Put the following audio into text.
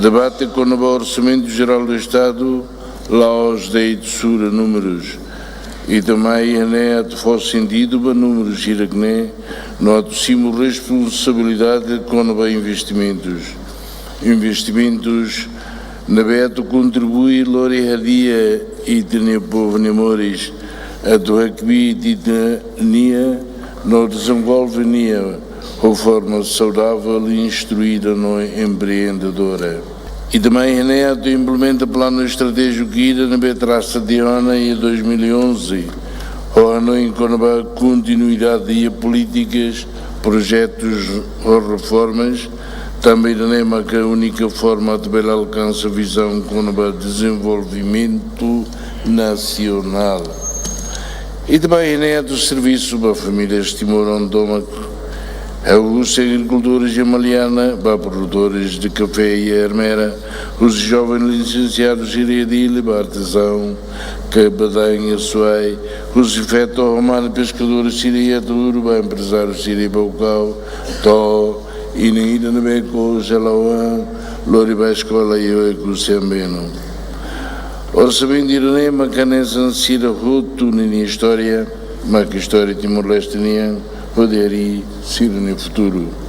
Debate com o Orçamento Geral do Estado, lá aos de Sura números, e também a fosse sentido para números iraquene, no assumimos responsabilidade com os investimentos. Investimentos na beto contribui lori hadia e tene povo nemores a do aqui nia no desenvolvimento de forma saudável e instruída no empreendedora. E também implementa plano estratégico guia na betraça de ano em 2011, ano com a continuidade de políticas, projetos ou reformas, também não que a única forma de bela alcança a visão com o desenvolvimento nacional. E também do serviço para famílias de Timor-Ondômaco, os agricultores de Maliana, para produtores de café e hermera, os jovens licenciados Iriadil, para artesão, Cabadanha, Suei, os efetos romanos pescadores Siria Duro, para empresários Siria Baucau, Tó, e nem ida no beco, Jalauã, Loriba Escola e eu Ecusembeno. Orçamento de Iranema, Canesa, Sira, Ruto, Nini História, mas que história Timor-Leste, Nian, poderia ser no futuro.